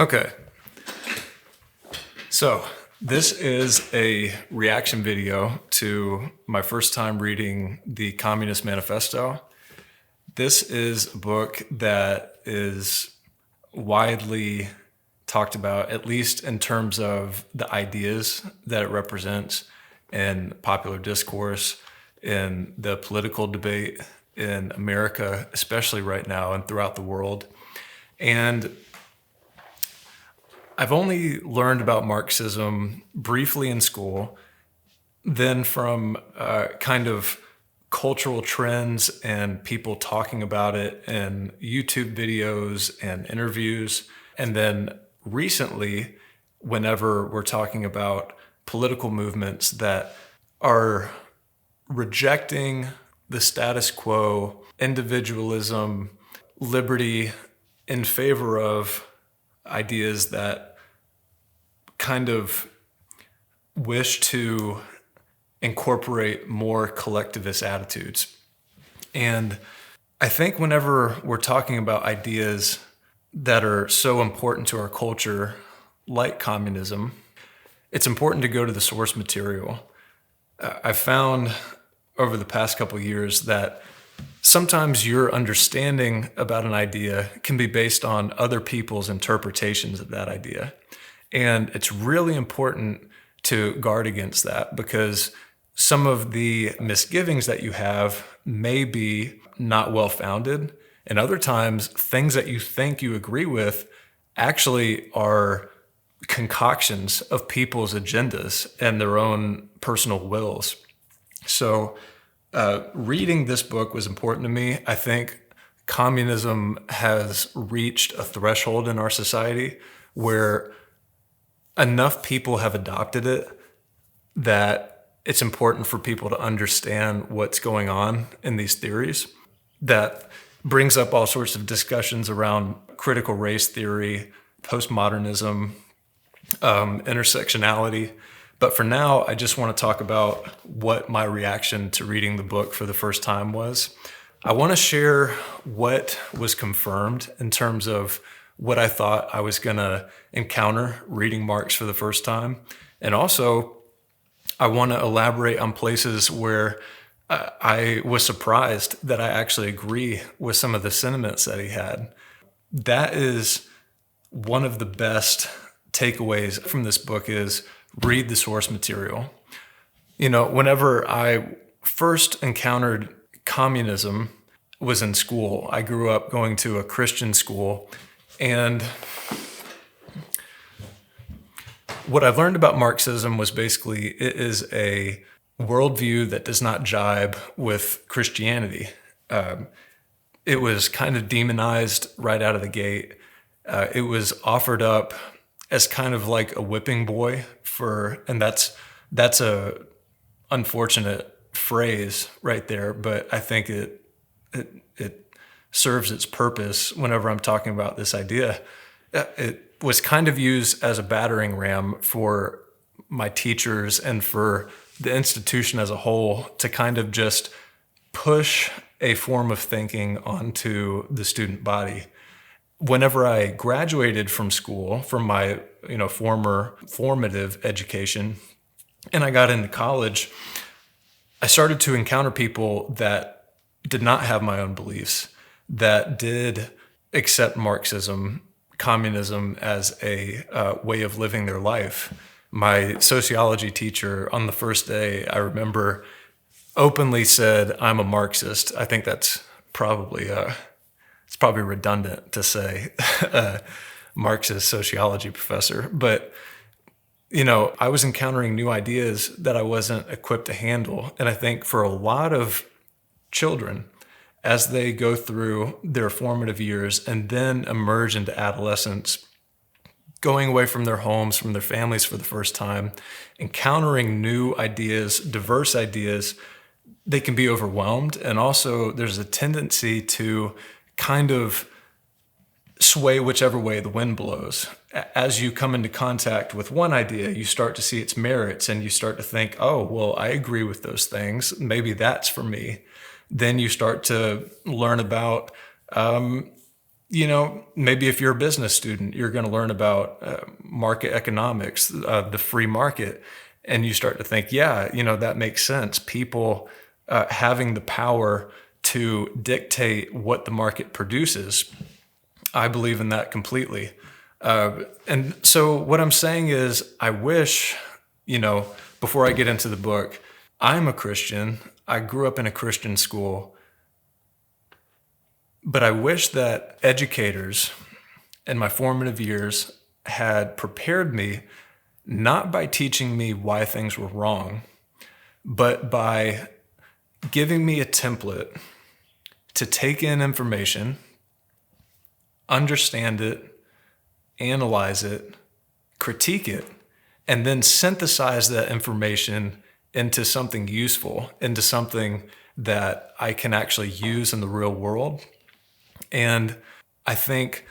Okay, so this is a reaction video to my first time reading the Communist Manifesto. This is a book that is widely talked about, at least in terms of the ideas that it represents in popular discourse, in the political debate in America, especially right now and throughout the world. And I've only learned about Marxism briefly in school, then from kind of cultural trends and people talking about it in YouTube videos and interviews. And then recently, whenever we're talking about political movements that are rejecting the status quo, individualism, liberty in favor of ideas that kind of wish to incorporate more collectivist attitudes. And I think whenever we're talking about ideas that are so important to our culture, like communism, it's important to go to the source material. I've found over the past couple of years that sometimes your understanding about an idea can be based on other people's interpretations of that idea. And it's really important to guard against that, because some of the misgivings that you have may be not well-founded. And other times, things that you think you agree with actually are concoctions of people's agendas and their own personal wills. So reading this book was important to me. I think communism has reached a threshold in our society where enough people have adopted it that it's important for people to understand what's going on in these theories. That brings up all sorts of discussions around critical race theory, postmodernism, intersectionality. But for now, I just want to talk about what my reaction to reading the book for the first time was. I want to share what was confirmed in terms of what I thought I was going to encounter reading Marx for the first time. And also, I want to elaborate on places where I was surprised that I actually agree with some of the sentiments that he had. That is one of the best takeaways from this book, is read the source material. You know, whenever I first encountered communism was in school. I grew up going to a Christian school, and what I've learned about Marxism was basically it is a worldview that does not jibe with Christianity. It was kind of demonized right out of the gate. It was offered up as kind of like a whipping boy and that's a unfortunate phrase right there, but I think it serves its purpose whenever I'm talking about this idea. It was kind of used as a battering ram for my teachers and for the institution as a whole to kind of just push a form of thinking onto the student body. Whenever I graduated from school, from my former formative education, and I got into college, I started to encounter people that did not have my own beliefs, that did accept Marxism, communism as a way of living their life. My sociology teacher on the first day, I remember, openly said, "I'm a Marxist." I think that's probably it's probably redundant to say Marxist sociology professor, but I was encountering new ideas that I wasn't equipped to handle. And I think for a lot of children, as they go through their formative years and then emerge into adolescence, going away from their homes, from their families for the first time, encountering new ideas, diverse ideas, they can be overwhelmed. And also there's a tendency to kind of sway whichever way the wind blows. As you come into contact with one idea, you start to see its merits and you start to think, oh, well, I agree with those things. Maybe that's for me. Then you start to learn about Maybe if you're a business student, you're going to learn about market economics, the free market, and you start to think, yeah, that makes sense. People having the power to dictate what the market produces. I believe in that completely. And so what I'm saying is, I wish, before I get into the book, I'm a Christian. I grew up in a Christian school. But I wish that educators in my formative years had prepared me not by teaching me why things were wrong, but by giving me a template to take in information, understand it, analyze it, critique it, and then synthesize that information into something useful, into something that I can actually use in the real world. And I think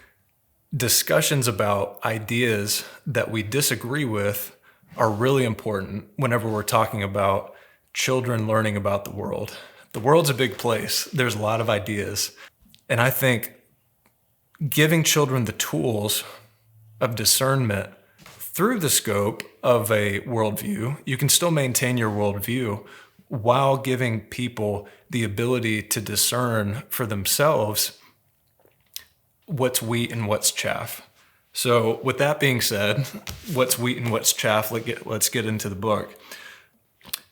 discussions about ideas that we disagree with are really important whenever we're talking about children learning about the world. The world's a big place. There's a lot of ideas. And I think giving children the tools of discernment through the scope of a worldview, you can still maintain your worldview while giving people the ability to discern for themselves what's wheat and what's chaff. So with that being said, what's wheat and what's chaff, let's get into the book.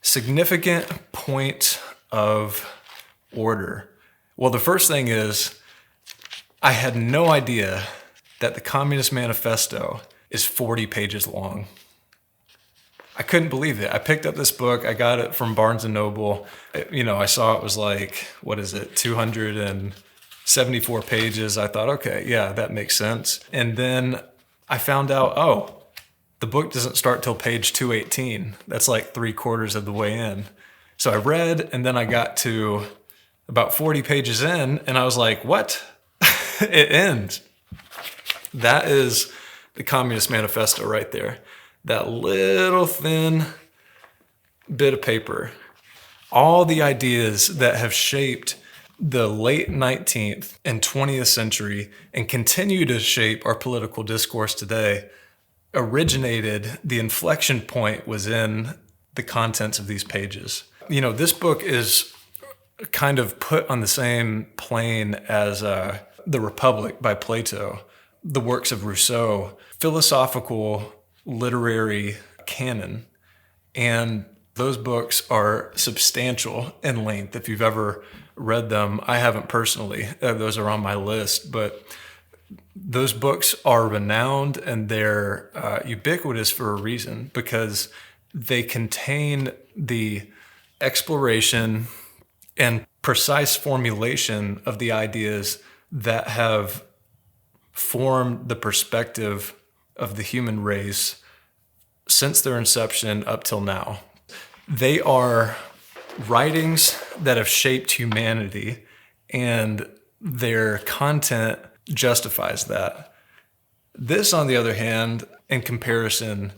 Significant point of order. Well, the first thing is, I had no idea that the Communist Manifesto is 40 pages long. I couldn't believe it. I picked up this book. I got it from Barnes & Noble. I saw it was like, 274 pages. I thought, okay, yeah, that makes sense. And then I found out, the book doesn't start till page 218. That's like 3/4 of the way in. So I read, and then I got to about 40 pages in, and I was like, what? It ends. That is the Communist Manifesto right there. That little thin bit of paper. All the ideas that have shaped the late 19th and 20th century and continue to shape our political discourse today originated, the inflection point was in the contents of these pages. This book is kind of put on the same plane as The Republic by Plato, the works of Rousseau, philosophical literary canon. And those books are substantial in length. If you've ever read them, I haven't personally. Those are on my list, but those books are renowned and they're ubiquitous for a reason, because they contain the exploration and precise formulation of the ideas that have formed the perspective of the human race since their inception up till now. They are writings that have shaped humanity, and their content justifies that. This, on the other hand, in comparison,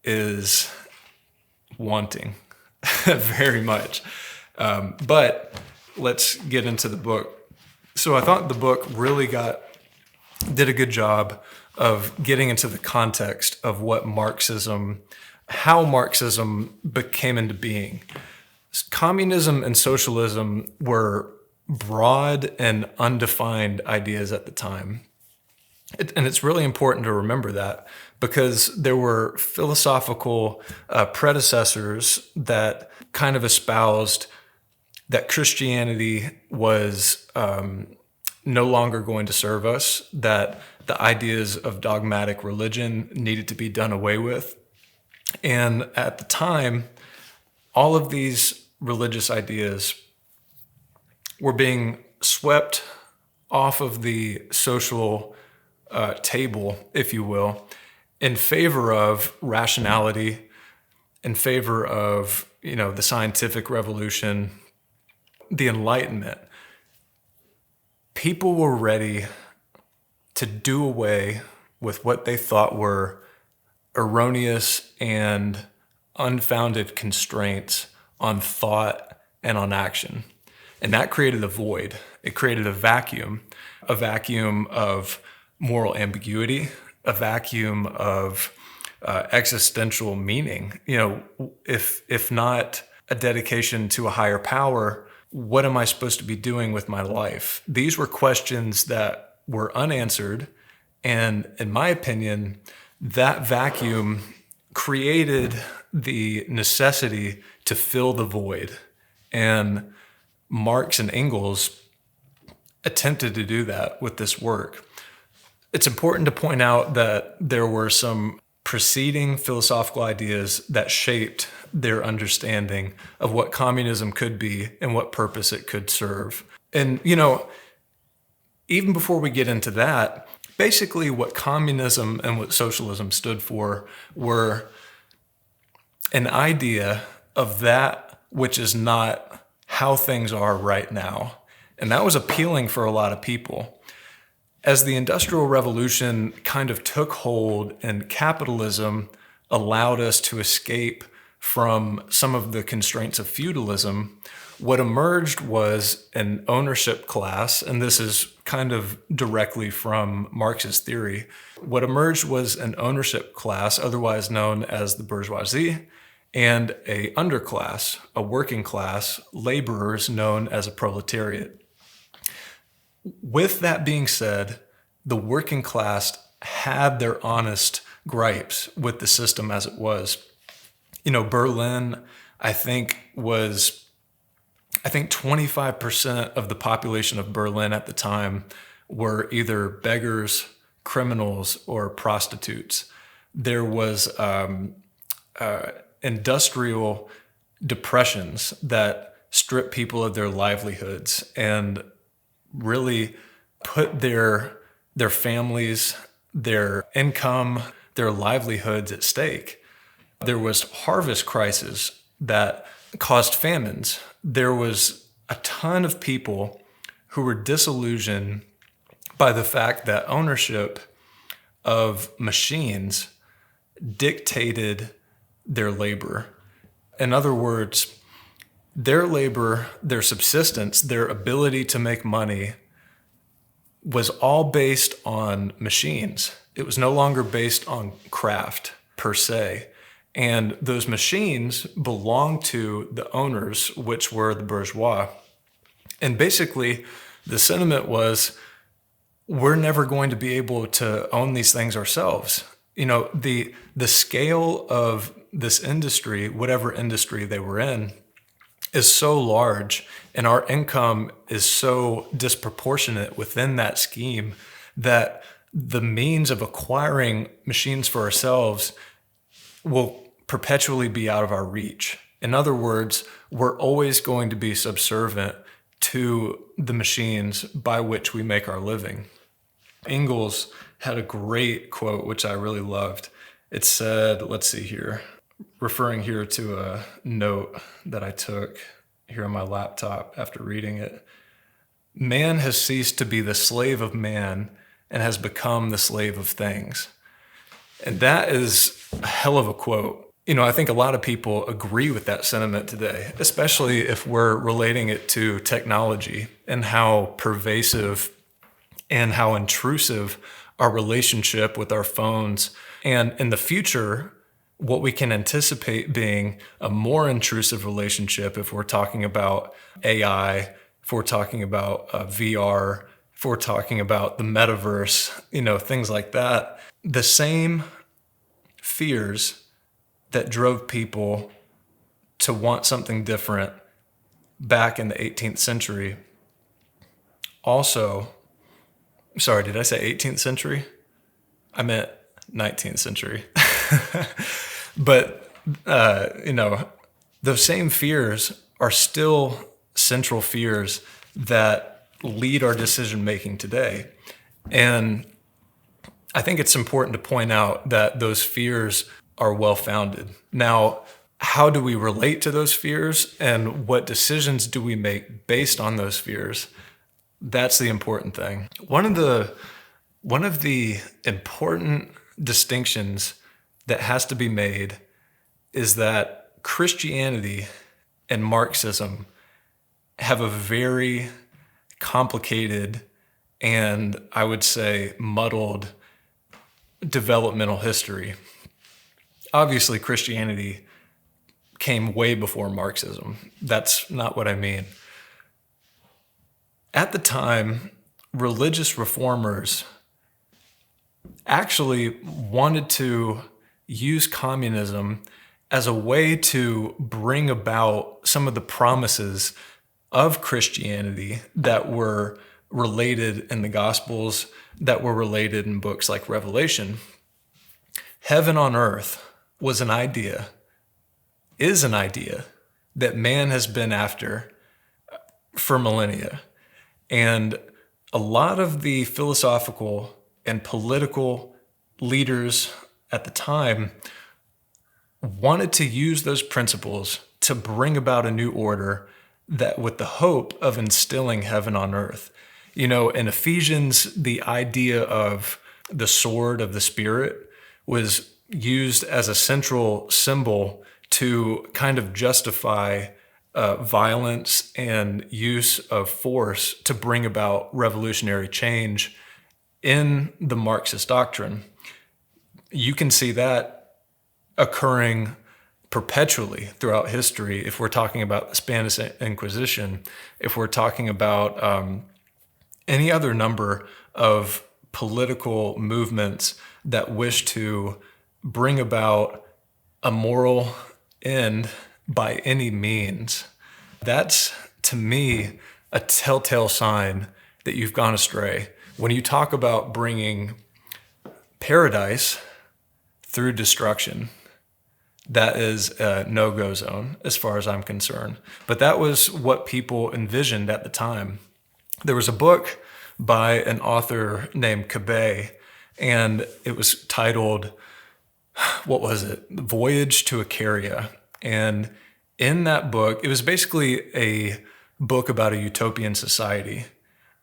is wanting very much. But let's get into the book. So I thought the book really did a good job of getting into the context of what Marxism, how Marxism came into being. Communism and socialism were broad and undefined ideas at the time. And it's really important to remember that, because there were philosophical predecessors that kind of espoused that Christianity was no longer going to serve us, that the ideas of dogmatic religion needed to be done away with. And at the time, all of these religious ideas were being swept off of the social table, if you will, in favor of rationality, in favor of, the scientific revolution, the Enlightenment. People were ready to do away with what they thought were erroneous and unfounded constraints on thought and on action. And that created a void. It created a vacuum of moral ambiguity, a vacuum of existential meaning. If not a dedication to a higher power, what am I supposed to be doing with my life? These were questions that were unanswered. And in my opinion, that vacuum created the necessity to fill the void. And Marx and Engels attempted to do that with this work. It's important to point out that there were some preceding philosophical ideas that shaped their understanding of what communism could be and what purpose it could serve. And, even before we get into that, basically what communism and what socialism stood for were an idea of that which is not how things are right now. And that was appealing for a lot of people. As the Industrial Revolution kind of took hold and capitalism allowed us to escape from some of the constraints of feudalism, what emerged was an ownership class, and this is kind of directly from Marx's theory. What emerged was an ownership class, otherwise known as the bourgeoisie, and a underclass, a working class, laborers known as a proletariat. With that being said, the working class had their honest gripes with the system as it was. Berlin, I think 25% of the population of Berlin at the time were either beggars, criminals, or prostitutes. There was industrial depressions that stripped people of their livelihoods and really put their families, their income, their livelihoods at stake. There was harvest crises that caused famines. There was a ton of people who were disillusioned by the fact that ownership of machines dictated their labor. In other words, their labor, their subsistence, their ability to make money was all based on machines. It was no longer based on craft per se. And those machines belonged to the owners, which were the bourgeois. And basically, the sentiment was, we're never going to be able to own these things ourselves. The scale of this industry, whatever industry they were in, is so large, and our income is so disproportionate within that scheme that the means of acquiring machines for ourselves will perpetually be out of our reach. In other words, we're always going to be subservient to the machines by which we make our living. Engels had a great quote, which I really loved. It said, let's see here, referring here to a note that I took here on my laptop after reading it. Man has ceased to be the slave of man and has become the slave of things. And that is a hell of a quote. I think a lot of people agree with that sentiment today, especially if we're relating it to technology and how pervasive and how intrusive our relationship with our phones. And in the future, what we can anticipate being a more intrusive relationship if we're talking about AI, if we're talking about VR, if we're talking about the metaverse, things like that. The same fears that drove people to want something different back in the 18th century. Also, sorry, did I say 18th century? I meant 19th century. But, those same fears are still central fears that lead our decision-making today. And I think it's important to point out that those fears are well-founded. Now, how do we relate to those fears and what decisions do we make based on those fears? That's the important thing. One of the important distinctions that has to be made is that Christianity and Marxism have a very complicated and, I would say, muddled developmental history. Obviously, Christianity came way before Marxism. That's not what I mean. At the time, religious reformers actually wanted to use communism as a way to bring about some of the promises of Christianity that were related in the Gospels, that were related in books like Revelation. Heaven on earth was an idea, is an idea that man has been after for millennia. And a lot of the philosophical and political leaders at the time wanted to use those principles to bring about a new order that with the hope of instilling heaven on earth. You know, in Ephesians, the idea of the sword of the Spirit was used as a central symbol to kind of justify violence and use of force to bring about revolutionary change in the Marxist doctrine. You can see that occurring perpetually throughout history. If we're talking about the Spanish Inquisition, if we're talking about any other number of political movements that wish to bring about a moral end by any means, that's, to me, a telltale sign that you've gone astray. When you talk about bringing paradise through destruction, that is a no-go zone as far as I'm concerned. But that was what people envisioned at the time. There was a book by an author named Cabet, and it was titled, what was it? Voyage to Icaria. And in that book, it was basically a book about a utopian society.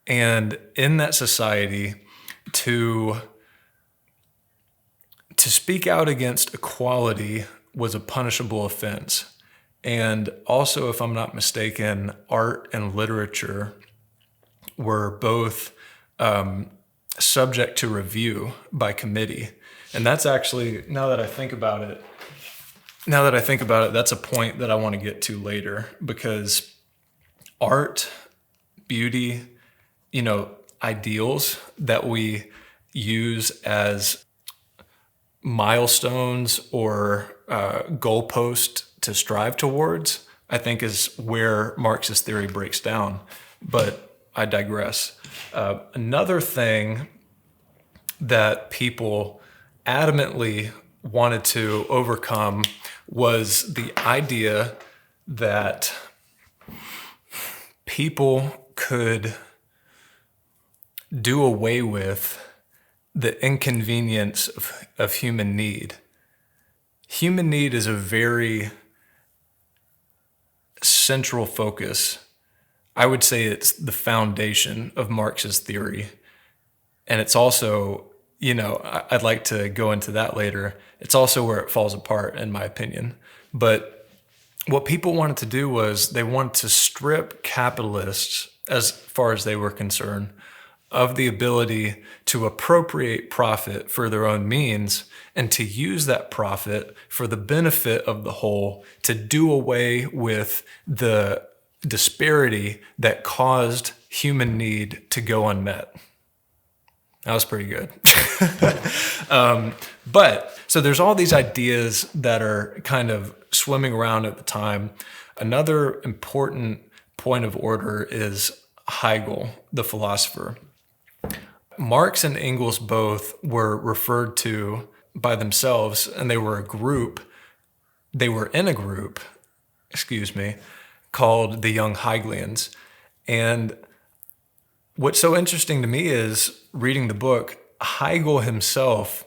And in that society, to speak out against equality was a punishable offense. And also, if I'm not mistaken, art and literature were both subject to review by committee. And that's actually, now that I think about it, that's a point that I want to get to later, because art, beauty, ideals that we use as milestones or goalposts to strive towards, I think is where Marxist theory breaks down. But I digress. Another thing that people adamantly wanted to overcome was the idea that people could do away with the inconvenience of human need. Human need is a very central focus. I would say it's the foundation of Marxist theory. And it's also, I'd like to go into that later. It's also where it falls apart, in my opinion. But what people wanted to do was they wanted to strip capitalists, as far as they were concerned, of the ability to appropriate profit for their own means and to use that profit for the benefit of the whole, to do away with the disparity that caused human need to go unmet. That was pretty good. But so there's all these ideas that are kind of swimming around at the time. Another important point of order is Hegel, the philosopher. Marx and Engels both were referred to by themselves, and they were in a group, called the Young Hegelians. And what's so interesting to me is reading the book, Hegel himself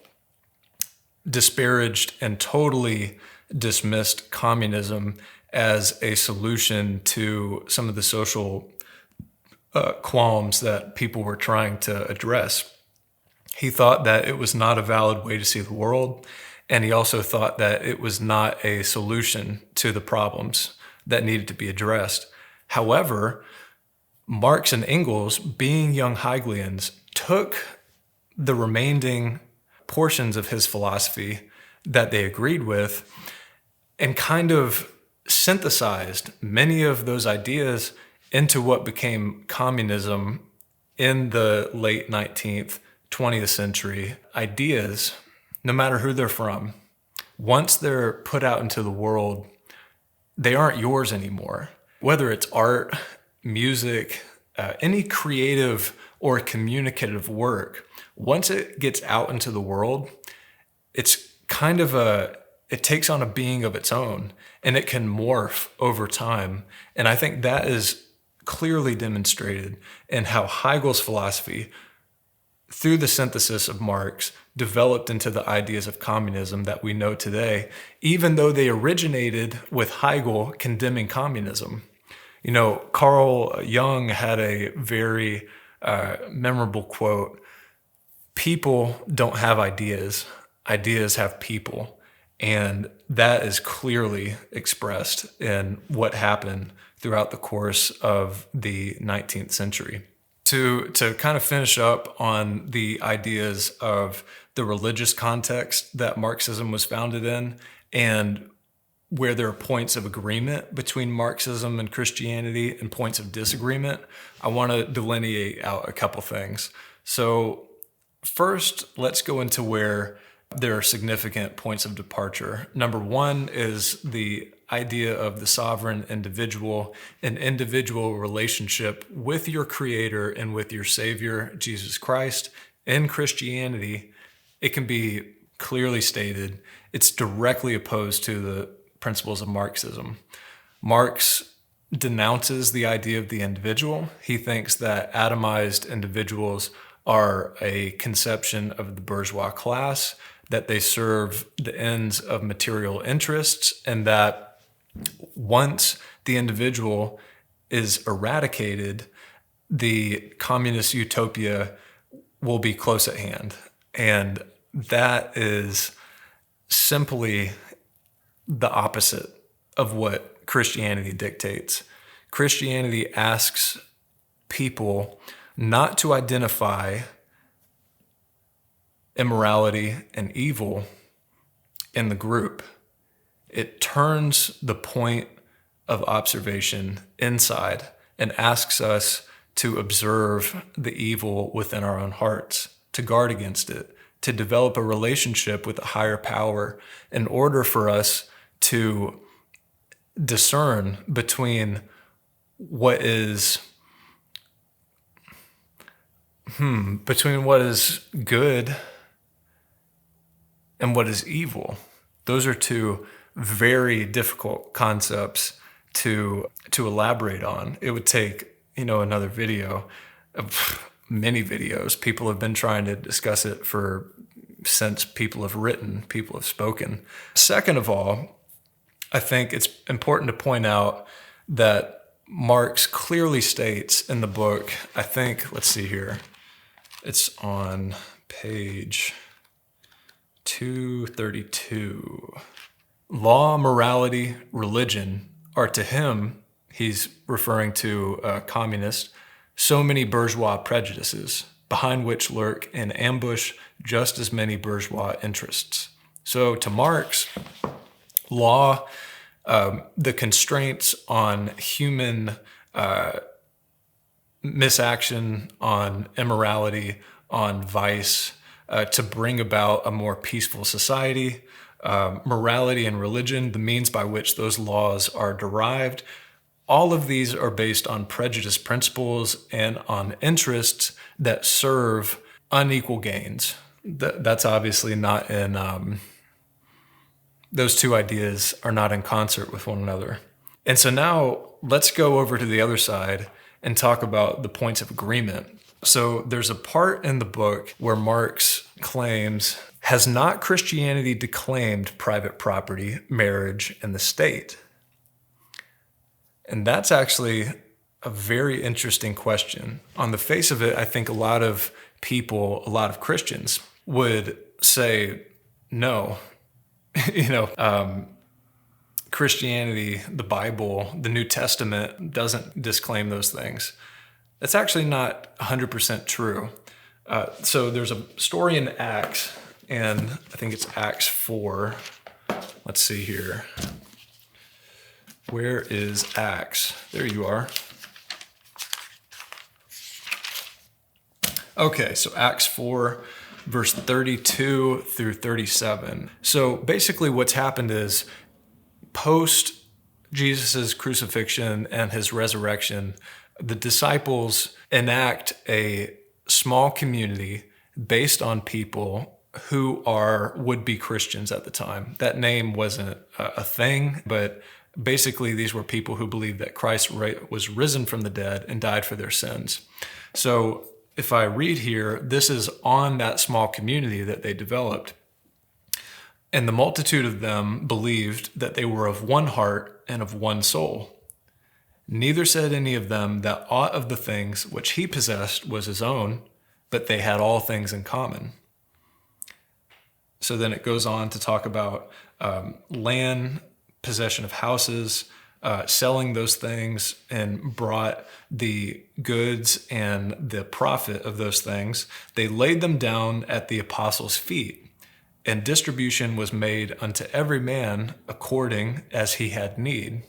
disparaged and totally dismissed communism as a solution to some of the social qualms that people were trying to address. He thought that it was not a valid way to see the world, and he also thought that it was not a solution to the problems that needed to be addressed. However, Marx and Engels, being young Hegelians, took the remaining portions of his philosophy that they agreed with and kind of synthesized many of those ideas into what became communism in the late 19th, 20th century. Ideas, no matter who they're from, once they're put out into the world, they aren't yours anymore. Whether it's art, music, any creative or communicative work, once it gets out into the world, it's kind of it takes on a being of its own, and it can morph over time. And I think that is clearly demonstrated in how Hegel's philosophy, through the synthesis of Marx, developed into the ideas of communism that we know today, even though they originated with Hegel condemning communism. You know, Carl Jung had a very memorable quote: "People don't have ideas, ideas have people." And that is clearly expressed in what happened throughout the course of the 19th century. To kind of finish up on the ideas of the religious context that Marxism was founded in, and where there are points of agreement between Marxism and Christianity and points of disagreement, I want to delineate out a couple things. So first, let's go into where there are significant points of departure. Number one is the idea of the sovereign individual, an individual relationship with your Creator and with your Savior, Jesus Christ. In Christianity, it can be clearly stated it's directly opposed to the principles of Marxism. Marx denounces the idea of the individual. He thinks that atomized individuals are a conception of the bourgeois class, that they serve the ends of material interests, and that once the individual is eradicated, the communist utopia will be close at hand. And that is simply the opposite of what Christianity dictates. Christianity asks people not to identify immorality and evil in the group. It turns the point of observation inside and asks us to observe the evil within our own hearts, to guard against it, to develop a relationship with a higher power in order for us to discern between what is good and what is evil. Those are two very difficult concepts to elaborate on. It would take, another video, many videos. People have been trying to discuss it since people have written, people have spoken. Second of all, I think it's important to point out that Marx clearly states in the book, I think, let's see here, it's on page 232. Law, morality, religion are to him, he's referring to a communist, so many bourgeois prejudices, behind which lurk in ambush just as many bourgeois interests. So to Marx, law, the constraints on human misaction, on immorality, on vice, to bring about a more peaceful society, morality and religion, the means by which those laws are derived. All of these are based on prejudice principles and on interests that serve unequal gains. That's obviously not in, those two ideas are not in concert with one another. And so now let's go over to the other side and talk about the points of agreement. So there's a part in the book where Marx claims, has not Christianity declaimed private property, marriage, and the state? And that's actually a very interesting question. On the face of it, I think a lot of people, a lot of Christians would say, no, Christianity, the Bible, the New Testament doesn't disclaim those things. That's actually not 100% true. So there's a story in Acts, and I think it's Acts 4. Let's see here. Where is Acts? There you are. Okay, so Acts 4, verse 32 through 37. So basically what's happened is post Jesus' crucifixion and his resurrection, the disciples enact a small community based on people who are would-be Christians at the time. That name wasn't a thing, but basically these were people who believed that Christ was risen from the dead and died for their sins. So if I read here, this is on that small community that they developed. And the multitude of them believed that they were of one heart and of one soul. Neither said any of them that aught of the things which he possessed was his own, but they had all things in common. So then it goes on to talk about land, possession of houses, selling those things, and brought the goods and the profit of those things. They laid them down at the apostles' feet, and distribution was made unto every man according as he had need.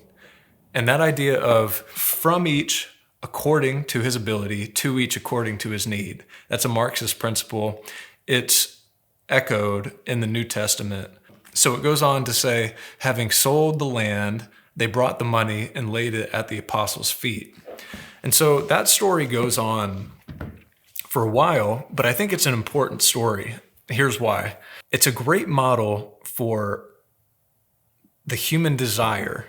And that idea of from each according to his ability, to each according to his need, that's a Marxist principle. It's echoed in the New Testament. So it goes on to say, having sold the land, they brought the money and laid it at the apostles' feet. And so that story goes on for a while, but I think it's an important story. Here's why. It's a great model for the human desire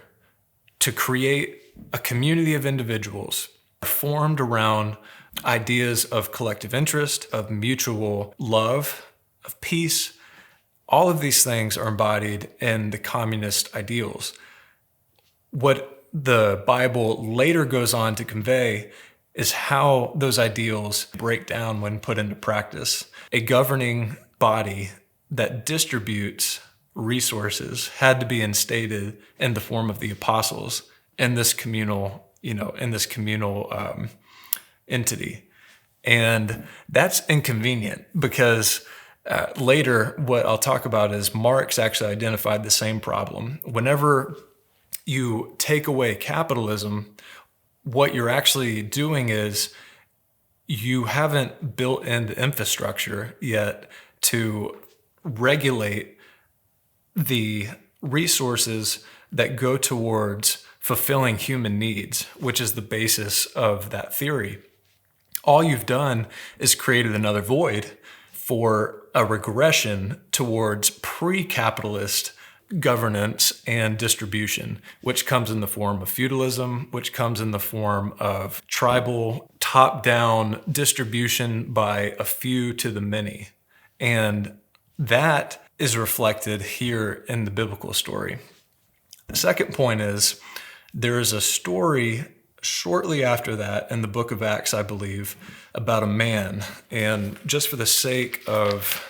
to create a community of individuals formed around ideas of collective interest, of mutual love, of peace. All of these things are embodied in the communist ideals. What the Bible later goes on to convey is how those ideals break down when put into practice. A governing body that distributes resources had to be instated in the form of the apostles in this communal, entity. And that's inconvenient because later what I'll talk about is Marx actually identified the same problem. Whenever you take away capitalism, what you're actually doing is you haven't built in the infrastructure yet to regulate the resources that go towards fulfilling human needs, which is the basis of that theory. All you've done is created another void for a regression towards pre-capitalist governance and distribution, which comes in the form of feudalism, which comes in the form of tribal top-down distribution by a few to the many. And that is reflected here in the biblical story. The second point is there is a story shortly after that in the book of Acts, I believe, about a man. And just for the sake of,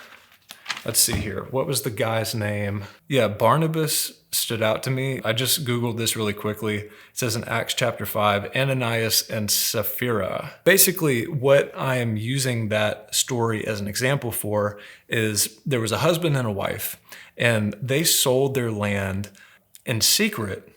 let's see here, what was the guy's name? Yeah, Barnabas stood out to me. I just Googled this really quickly. It says in Acts chapter 5, Ananias and Sapphira. Basically, what I am using that story as an example for is there was a husband and a wife, and they sold their land in secret,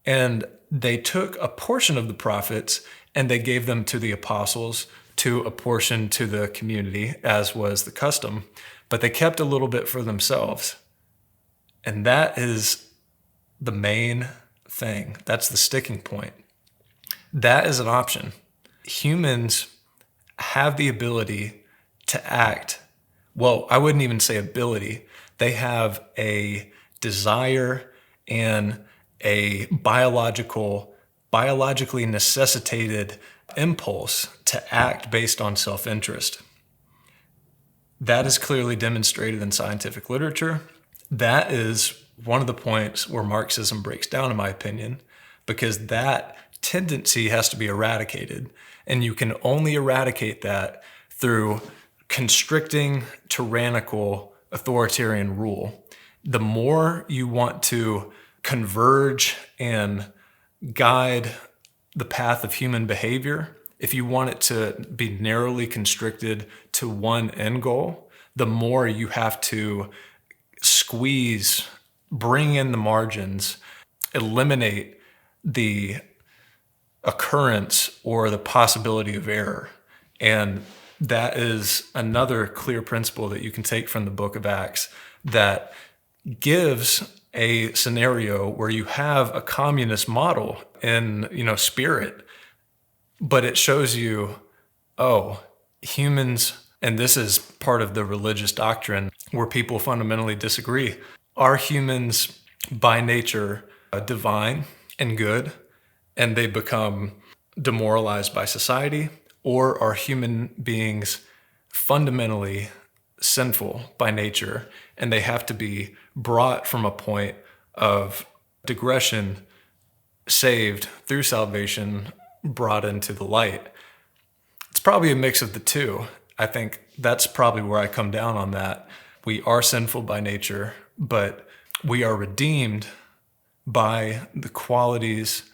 and they took a portion of the profits and they gave them to the apostles, to a portion to the community, as was the custom, but they kept a little bit for themselves. And that is the main thing. That's the sticking point. That is an option. Humans have the ability to act. Well, I wouldn't even say ability. They have a desire and a biologically necessitated impulse to act based on self-interest. That is clearly demonstrated in scientific literature. That is one of the points where Marxism breaks down, in my opinion, because that tendency has to be eradicated. And you can only eradicate that through constricting, tyrannical, authoritarian rule. The more you want to converge and guide the path of human behavior if you want it to be narrowly constricted to one end goal, the more you have to squeeze, bring in the margins, eliminate the occurrence or the possibility of error. And that is another clear principle that you can take from the book of Acts that gives a scenario where you have a communist model in, spirit, but it shows you, oh, humans, and this is part of the religious doctrine where people fundamentally disagree. Are humans by nature divine and good, and they become demoralized by society? Or are human beings fundamentally sinful by nature, and they have to be brought from a point of digression, saved through salvation, brought into the light? It's probably a mix of the two. I think that's probably where I come down on that. We are sinful by nature, but we are redeemed by the qualities.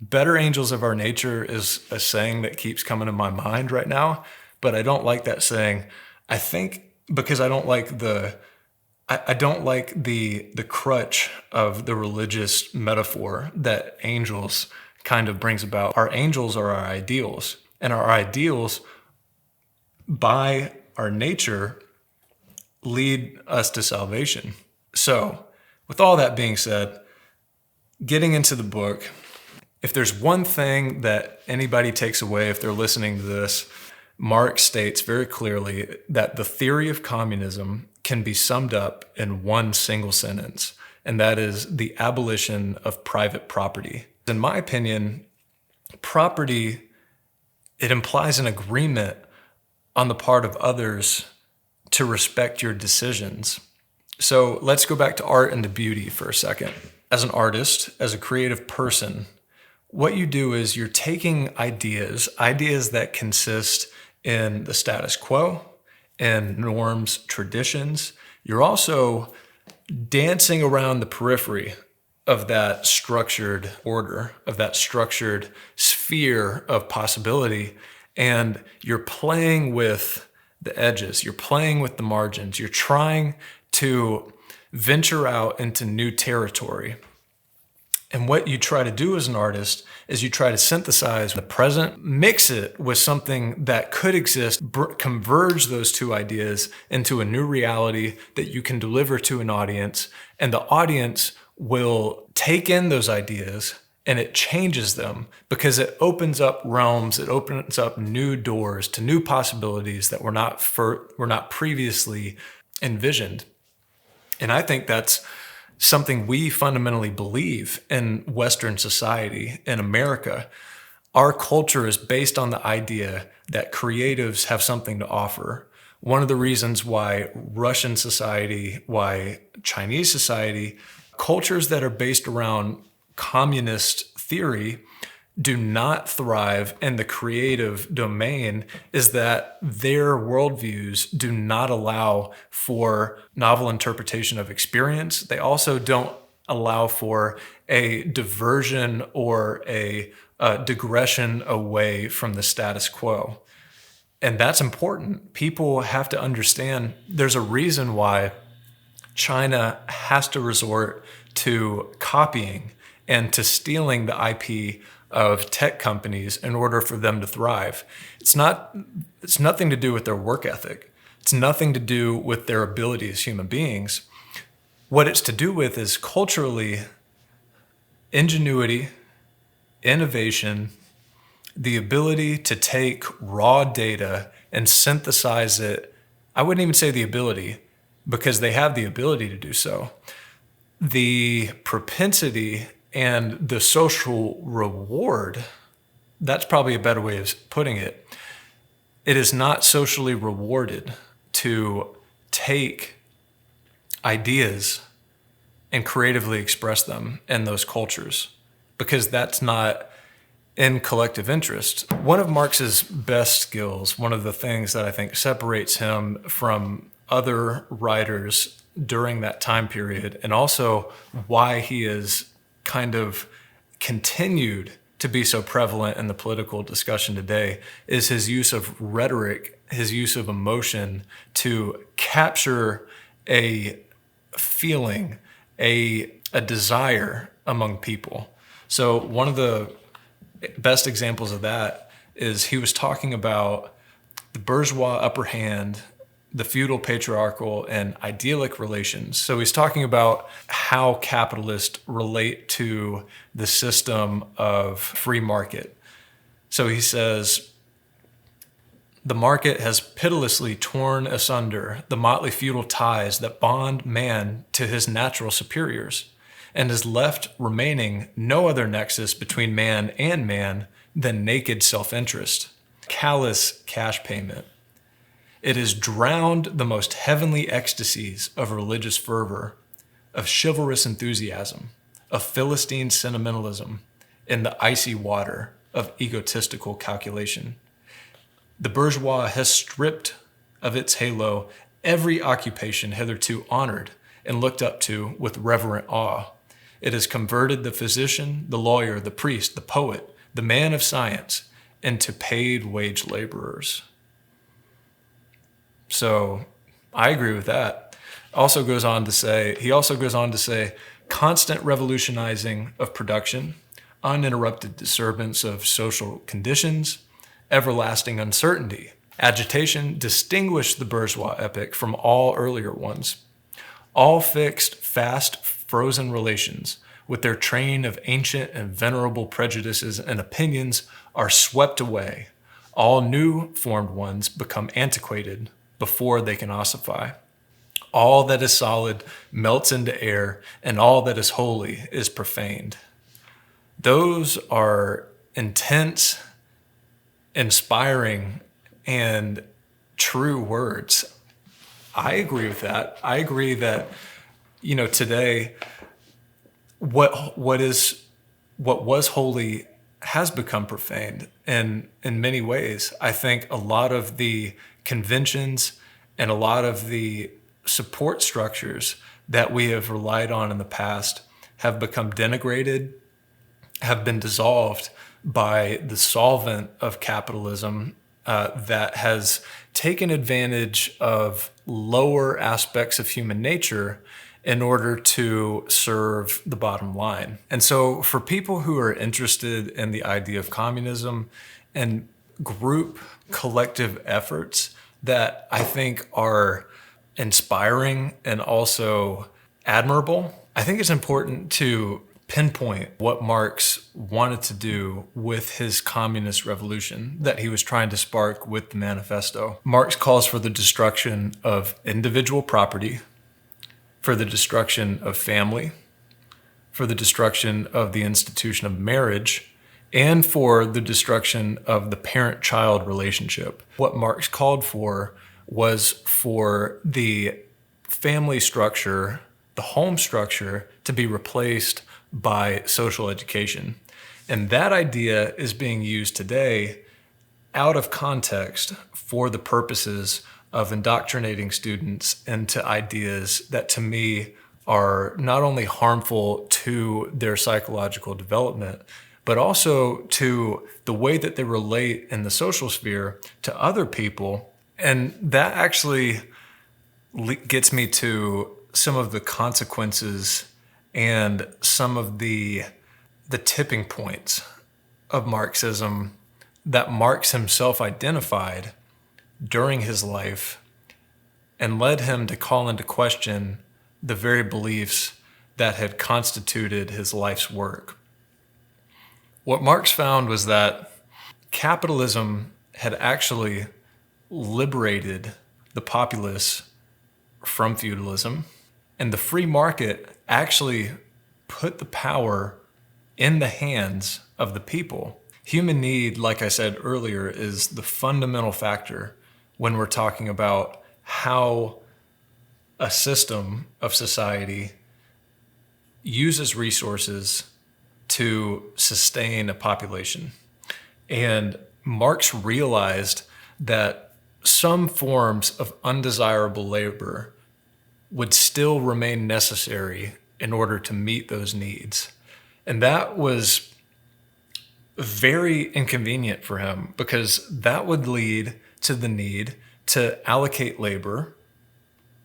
Better angels of our nature is a saying that keeps coming to my mind right now, but I don't like that saying. I think because I don't like the crutch of the religious metaphor that angels kind of brings about. Our angels are our ideals, and our ideals by our nature lead us to salvation. So, with all that being said, getting into the book, if there's one thing that anybody takes away if they're listening to this, Marx states very clearly that the theory of communism can be summed up in one single sentence, and that is the abolition of private property. In my opinion, property, it implies an agreement on the part of others to respect your decisions. So let's go back to art and to beauty for a second. As an artist, as a creative person, what you do is you're taking ideas that consist in the status quo, in norms, traditions. You're also dancing around the periphery of that structured order, of that structured sphere of possibility, and you're playing with the edges, you're playing with the margins, you're trying to venture out into new territory. And what you try to do as an artist is you try to synthesize the present, mix it with something that could exist, converge those two ideas into a new reality that you can deliver to an audience. And the audience will take in those ideas and it changes them because it opens up realms, it opens up new doors to new possibilities that were not previously envisioned. And I think that's something we fundamentally believe in Western society, in America. Our culture is based on the idea that creatives have something to offer. One of the reasons why Russian society, why Chinese society, cultures that are based around communist theory do not thrive in the creative domain is that their worldviews do not allow for novel interpretation of experience. They also don't allow for a diversion or a digression away from the status quo. And that's important. People have to understand there's a reason why China has to resort to copying and to stealing the IP of tech companies in order for them to thrive. It's nothing to do with their work ethic. It's nothing to do with their ability as human beings. What it's to do with is culturally ingenuity, innovation, the ability to take raw data and synthesize it. I wouldn't even say the ability, because they have the ability to do so. The propensity and the social reward, that's probably a better way of putting it. It is not socially rewarded to take ideas and creatively express them in those cultures, because that's not in collective interest. One of Marx's best skills, one of the things that I think separates him from other writers during that time period, and also why he is kind of continued to be so prevalent in the political discussion today is his use of rhetoric, his use of emotion to capture a feeling, a desire among people. So one of the best examples of that is he was talking about the bourgeois upper hand, the feudal, patriarchal, and idyllic relations. So he's talking about how capitalists relate to the system of free market. So he says, the market has pitilessly torn asunder the motley feudal ties that bond man to his natural superiors, and has left remaining no other nexus between man and man than naked self-interest, callous cash payment. It has drowned the most heavenly ecstasies of religious fervor, of chivalrous enthusiasm, of Philistine sentimentalism in the icy water of egotistical calculation. The bourgeois has stripped of its halo every occupation hitherto honored and looked up to with reverent awe. It has converted the physician, the lawyer, the priest, the poet, the man of science into paid wage laborers. So I agree with that. He also goes on to say, constant revolutionizing of production, uninterrupted disturbance of social conditions, everlasting uncertainty, agitation distinguish the bourgeois epoch from all earlier ones. All fixed, fast, frozen relations, with their train of ancient and venerable prejudices and opinions, are swept away. All new formed ones become antiquated before they can ossify. All that is solid melts into air, and all that is holy is profaned. Those are intense, inspiring, and true words. I agree with that. I agree that, today, what was holy has become profaned, and in many ways, I think a lot of the conventions and a lot of the support structures that we have relied on in the past have become denigrated, have been dissolved by the solvent of capitalism that has taken advantage of lower aspects of human nature in order to serve the bottom line. And so for people who are interested in the idea of communism and group collective efforts that I think are inspiring and also admirable, I think it's important to pinpoint what Marx wanted to do with his communist revolution that he was trying to spark with the manifesto. Marx calls for the destruction of individual property, for the destruction of family, for the destruction of the institution of marriage, and for the destruction of the parent-child relationship. What Marx called for was for the family structure, the home structure, to be replaced by social education. And that idea is being used today out of context for the purposes of indoctrinating students into ideas that, to me, are not only harmful to their psychological development, but also to the way that they relate in the social sphere to other people. And that actually gets me to some of the consequences and some of the tipping points of Marxism that Marx himself identified during his life and led him to call into question the very beliefs that had constituted his life's work. What Marx found was that capitalism had actually liberated the populace from feudalism, and the free market actually put the power in the hands of the people. Human need, like I said earlier, is the fundamental factor when we're talking about how a system of society uses resources to sustain a population. And Marx realized that some forms of undesirable labor would still remain necessary in order to meet those needs. And that was very inconvenient for him because that would lead to the need to allocate labor,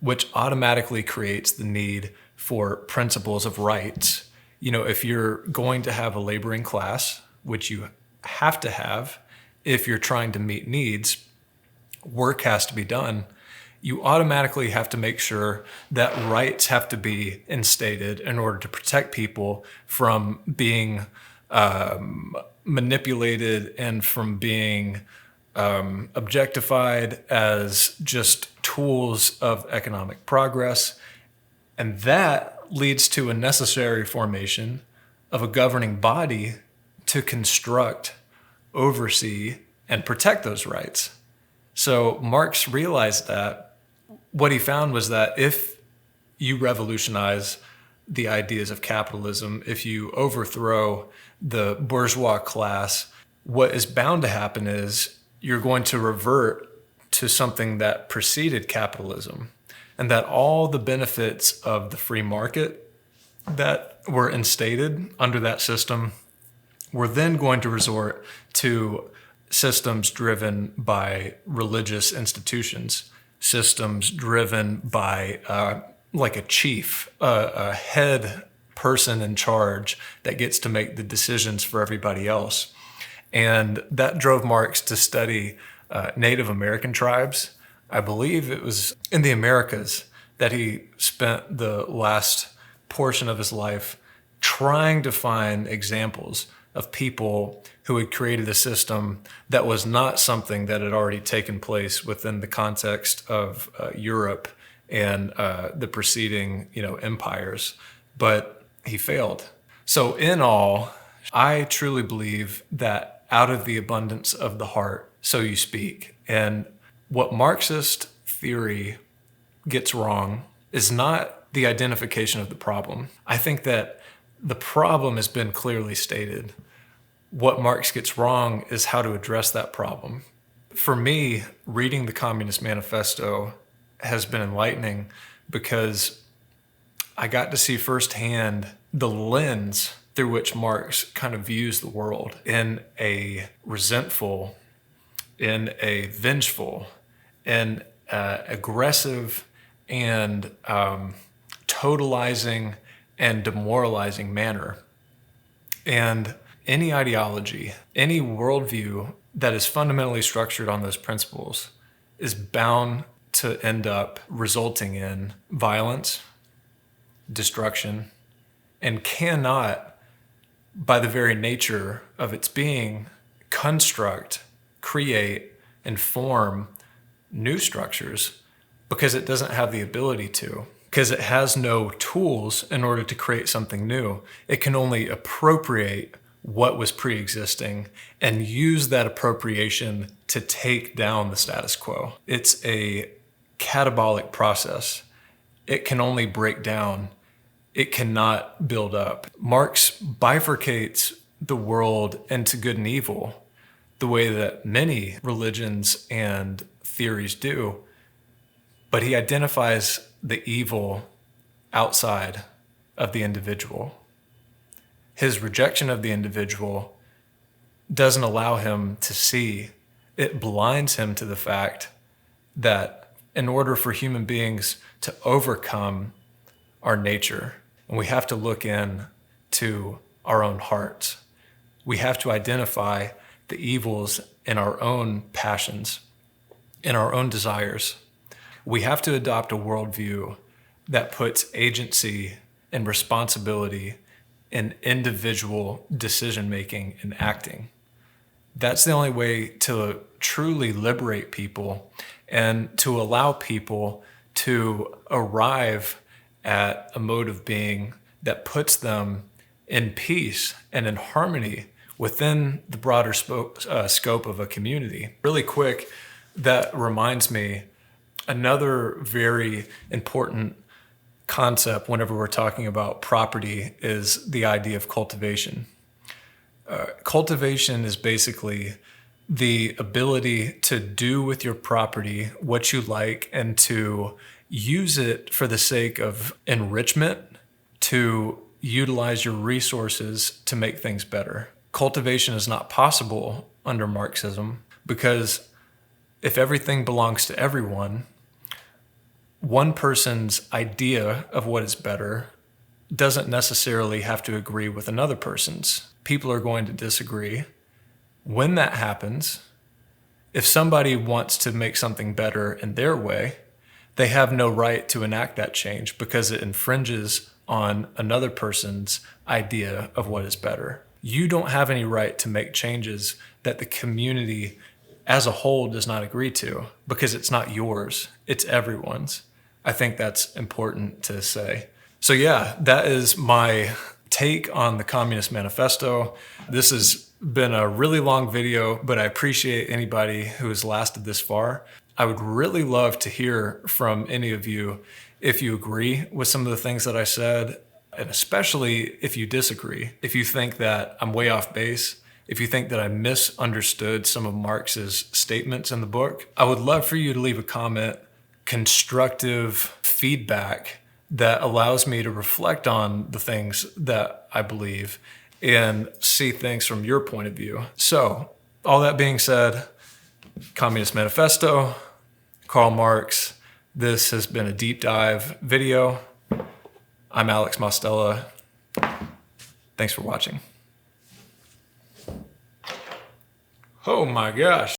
which automatically creates the need for principles of rights. If you're going to have a laboring class, which you have to have if you're trying to meet needs, work has to be done. You automatically have to make sure that rights have to be instated in order to protect people from being manipulated and from being objectified as just tools of economic progress. And that leads to a necessary formation of a governing body to construct, oversee, and protect those rights. So Marx realized that what he found was that if you revolutionize the ideas of capitalism, if you overthrow the bourgeois class, what is bound to happen is you're going to revert to something that preceded capitalism, and that all the benefits of the free market that were instated under that system were then going to resort to systems driven by religious institutions, systems driven by like a chief, a head person in charge that gets to make the decisions for everybody else. And that drove Marx to study Native American tribes. I believe it was in the Americas that he spent the last portion of his life trying to find examples of people who had created a system that was not something that had already taken place within the context of Europe and the preceding, empires. But he failed. So in all, I truly believe that out of the abundance of the heart, so you speak. And what Marxist theory gets wrong is not the identification of the problem. I think that the problem has been clearly stated. What Marx gets wrong is how to address that problem. For me, reading the Communist Manifesto has been enlightening because I got to see firsthand the lens through which Marx kind of views the world in a resentful, in a vengeful, in aggressive and totalizing and demoralizing manner. And any ideology, any worldview that is fundamentally structured on those principles is bound to end up resulting in violence, destruction, and cannot, by the very nature of its being, construct, create, and form new structures because it doesn't have the ability to, because it has no tools in order to create something new. It can only appropriate what was pre-existing and use that appropriation to take down the status quo. It's a catabolic process. It can only break down. It cannot build up. Marx bifurcates the world into good and evil the way that many religions and theories do, but he identifies the evil outside of the individual. His rejection of the individual doesn't allow him to see. It blinds him to the fact that in order for human beings to overcome our nature, and we have to look in to our own hearts. We have to identify the evils in our own passions, in our own desires. We have to adopt a worldview that puts agency and responsibility in individual decision-making and acting. That's the only way to truly liberate people and to allow people to arrive at a mode of being that puts them in peace and in harmony within the broader scope of a community. Really quick, that reminds me, another very important concept whenever we're talking about property is the idea of cultivation. Cultivation is basically the ability to do with your property what you like and to use it for the sake of enrichment, to utilize your resources to make things better. cultivation is not possible under Marxism, because if everything belongs to everyone, one person's idea of what is better doesn't necessarily have to agree with another person's. People are going to disagree. When that happens, if somebody wants to make something better in their way, they have no right to enact that change because it infringes on another person's idea of what is better. You don't have any right to make changes that the community as a whole does not agree to, because it's not yours, it's everyone's. I think that's important to say. So yeah, that is my take on the Communist Manifesto. This has been a really long video, but I appreciate anybody who has lasted this far. I would really love to hear from any of you if you agree with some of the things that I said, and especially if you disagree. If you think that I'm way off base, if you think that I misunderstood some of Marx's statements in the book, I would love for you to leave a comment, constructive feedback that allows me to reflect on the things that I believe and see things from your point of view. So, all that being said, Communist Manifesto, Karl Marx. This has been a deep dive video. I'm Alex Mostella. Thanks for watching. Oh my gosh.